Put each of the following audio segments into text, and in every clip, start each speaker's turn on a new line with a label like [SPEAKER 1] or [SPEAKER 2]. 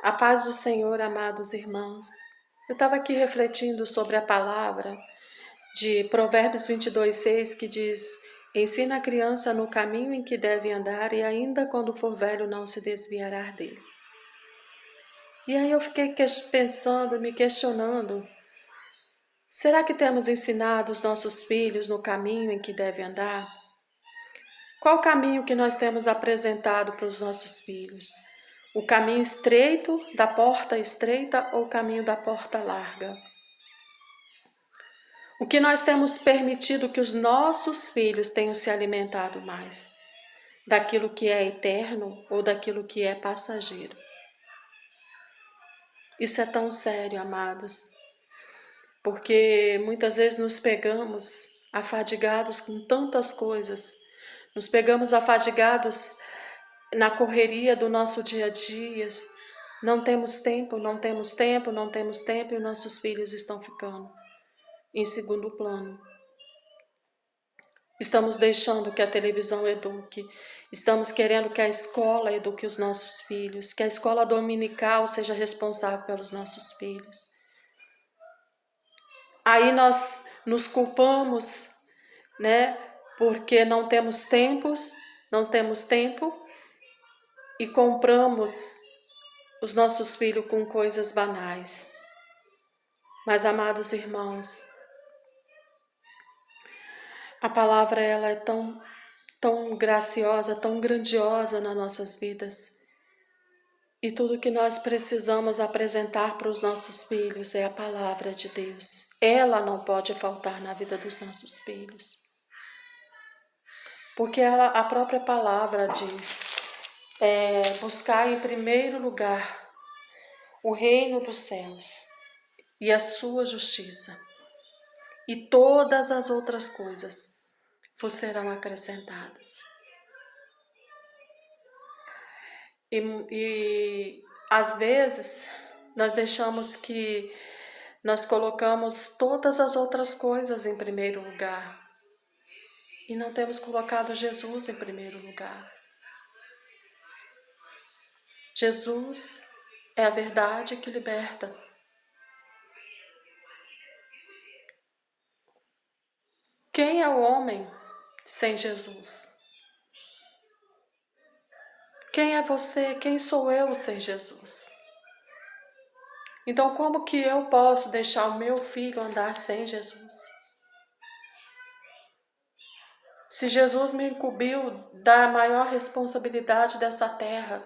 [SPEAKER 1] A paz do Senhor, amados irmãos. Eu estava aqui refletindo sobre a palavra de Provérbios 22:6, que diz: ensina a criança no caminho em que deve andar e ainda quando for velho não se desviará dele. E aí eu fiquei pensando, me questionando, será que temos ensinado os nossos filhos no caminho em que devem andar? Qual o caminho que nós temos apresentado para os nossos filhos? O caminho estreito, da porta estreita, ou o caminho da porta larga? O que nós temos permitido que os nossos filhos tenham se alimentado mais? Daquilo que é eterno ou daquilo que é passageiro? Isso é tão sério, amados, porque muitas vezes nos pegamos afadigados com tantas coisas, nos pegamos afadigados na correria do nosso dia a dia, não temos tempo, e os nossos filhos estão ficando em segundo plano. Estamos deixando que a televisão eduque, estamos querendo que a escola eduque os nossos filhos, que a escola dominical seja responsável pelos nossos filhos. Aí nós nos culpamos, porque não temos tempo e compramos os nossos filhos com coisas banais. Mas, amados irmãos, a palavra ela é tão graciosa, tão grandiosa nas nossas vidas. E tudo que nós precisamos apresentar para os nossos filhos é a palavra de Deus. Ela não pode faltar na vida dos nossos filhos. Porque a própria palavra diz, buscar em primeiro lugar o reino dos céus e a sua justiça. E todas as outras coisas vos serão acrescentadas. E às vezes nós colocamos todas as outras coisas em primeiro lugar e não temos colocado Jesus em primeiro lugar. Jesus é a verdade que liberta. Quem é o homem sem Jesus? Quem é você? Quem sou eu sem Jesus? Então, como que eu posso deixar o meu filho andar sem Jesus? Se Jesus me incumbiu da maior responsabilidade dessa terra,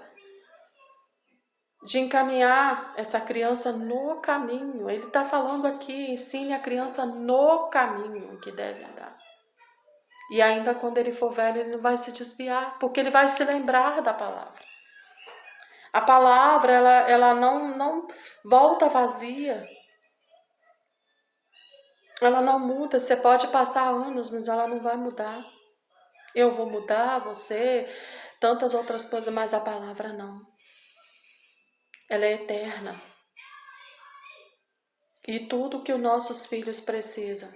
[SPEAKER 1] de encaminhar essa criança no caminho, ele está falando aqui, ensine a criança no caminho que deve andar. E ainda quando ele for velho, ele não vai se desviar, porque ele vai se lembrar da palavra. A palavra, ela não volta vazia. Ela não muda, você pode passar anos, mas ela não vai mudar. Eu vou mudar, você, tantas outras coisas, mas a palavra não. Ela é eterna. E tudo que os nossos filhos precisam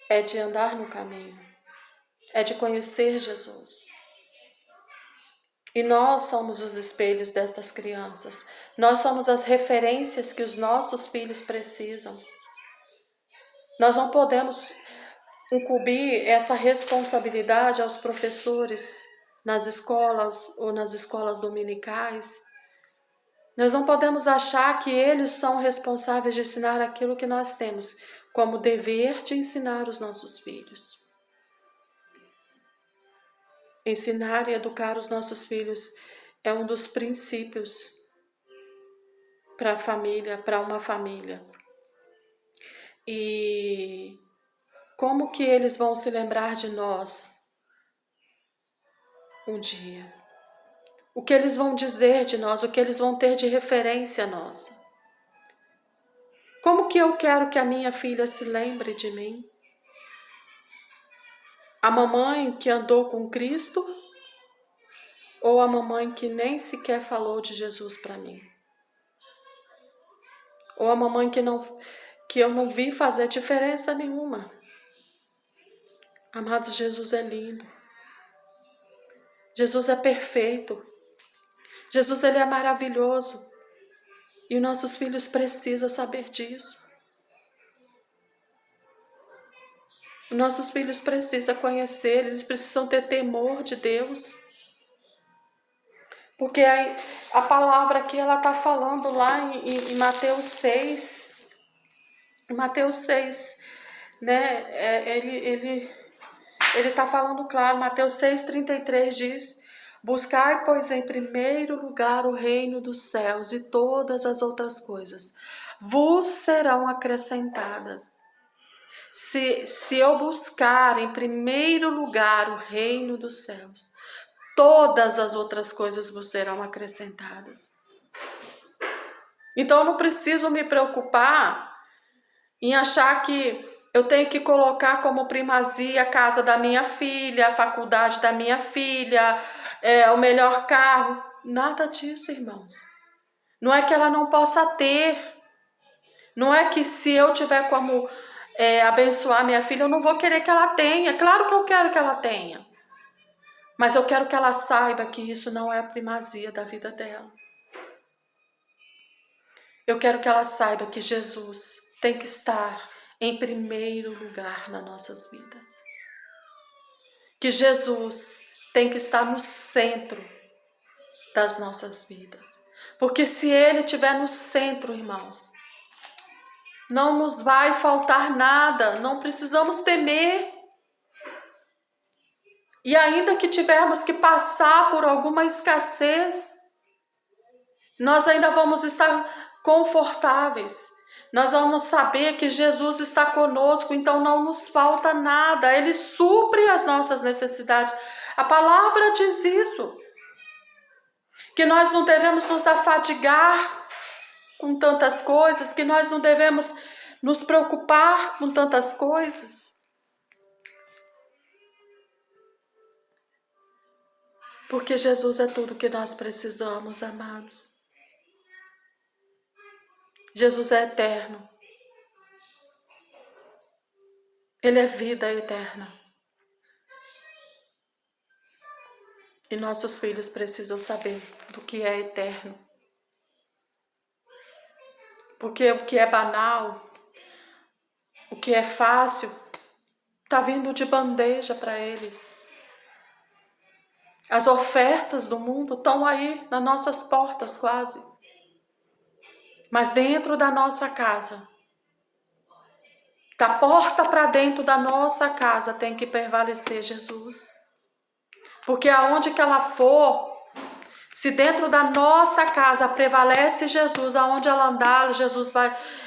[SPEAKER 1] é de andar no caminho, é de conhecer Jesus. E nós somos os espelhos dessas crianças. Nós somos as referências que os nossos filhos precisam. Nós não podemos incumbir essa responsabilidade aos professores nas escolas ou nas escolas dominicais. Nós não podemos achar que eles são responsáveis de ensinar aquilo que nós temos como dever de ensinar os nossos filhos. Ensinar e educar os nossos filhos é um dos princípios para a família, para uma família. E como que eles vão se lembrar de nós um dia? O que eles vão dizer de nós? O que eles vão ter de referência nossa? Como que eu quero que a minha filha se lembre de mim? A mamãe que andou com Cristo ou a mamãe que nem sequer falou de Jesus para mim? Ou a mamãe que eu não vi fazer diferença nenhuma? Amado, Jesus é lindo. Jesus é perfeito. Jesus, ele é maravilhoso. E os nossos filhos precisam saber disso. Os nossos filhos precisam conhecer, eles precisam ter temor de Deus. Porque a palavra aqui, ela está falando lá em Mateus 6. Em Mateus 6, né? Ele está falando claro. Mateus 6,33 diz: buscai, pois, em primeiro lugar o reino dos céus, e todas as outras coisas vos serão acrescentadas. Se eu buscar em primeiro lugar o reino dos céus, todas as outras coisas vos serão acrescentadas. Então eu não preciso me preocupar em achar que eu tenho que colocar como primazia a casa da minha filha, a faculdade da minha filha, o melhor carro. Nada disso, irmãos. Não é que ela não possa ter. Não é que se eu tiver como abençoar minha filha, eu não vou querer que ela tenha. Claro que eu quero que ela tenha. Mas eu quero que ela saiba que isso não é a primazia da vida dela. Eu quero que ela saiba que Jesus tem que estar em primeiro lugar nas nossas vidas. Que Jesus tem que estar no centro das nossas vidas. Porque se Ele estiver no centro, irmãos, não nos vai faltar nada, não precisamos temer. E ainda que tivermos que passar por alguma escassez, nós ainda vamos estar confortáveis. Nós vamos saber que Jesus está conosco, então não nos falta nada. Ele supre as nossas necessidades. A palavra diz isso. Que nós não devemos nos afadigar com tantas coisas, que nós não devemos nos preocupar com tantas coisas. Porque Jesus é tudo que nós precisamos, amados. Jesus é eterno. Ele é vida eterna. E nossos filhos precisam saber do que é eterno. Porque o que é banal, o que é fácil, está vindo de bandeja para eles. As ofertas do mundo estão aí nas nossas portas quase. Mas dentro da nossa casa, da porta para dentro da nossa casa tem que prevalecer Jesus. Porque aonde que ela for, se dentro da nossa casa prevalece Jesus, aonde ela andar,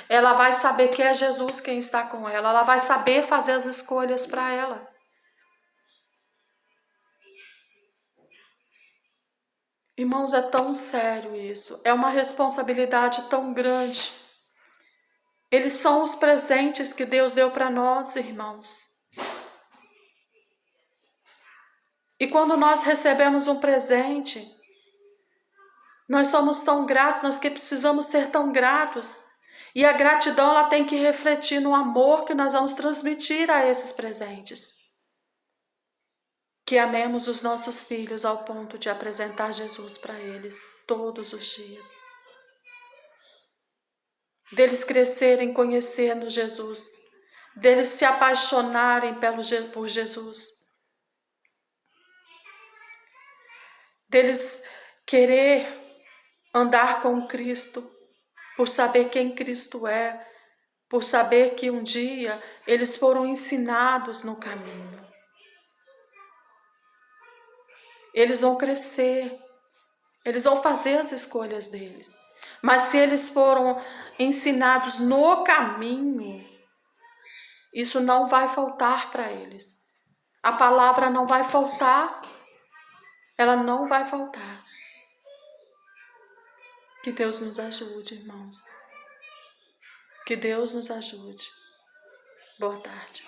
[SPEAKER 1] ela vai saber que é Jesus quem está com ela. Ela vai saber fazer as escolhas para ela. Irmãos, é tão sério isso. É uma responsabilidade tão grande. Eles são os presentes que Deus deu para nós, irmãos. E quando nós recebemos um presente, nós somos tão gratos, nós que precisamos ser tão gratos. E a gratidão, ela tem que refletir no amor que nós vamos transmitir a esses presentes. Que amemos os nossos filhos ao ponto de apresentar Jesus para eles todos os dias. Deles crescerem conhecendo Jesus. Deles se apaixonarem por Jesus. Deles querer andar com Cristo, por saber quem Cristo é, por saber que um dia eles foram ensinados no caminho. Eles vão crescer, eles vão fazer as escolhas deles. Mas se eles foram ensinados no caminho, isso não vai faltar para eles. A palavra não vai faltar, ela não vai faltar. Que Deus nos ajude, irmãos. Que Deus nos ajude. Boa tarde.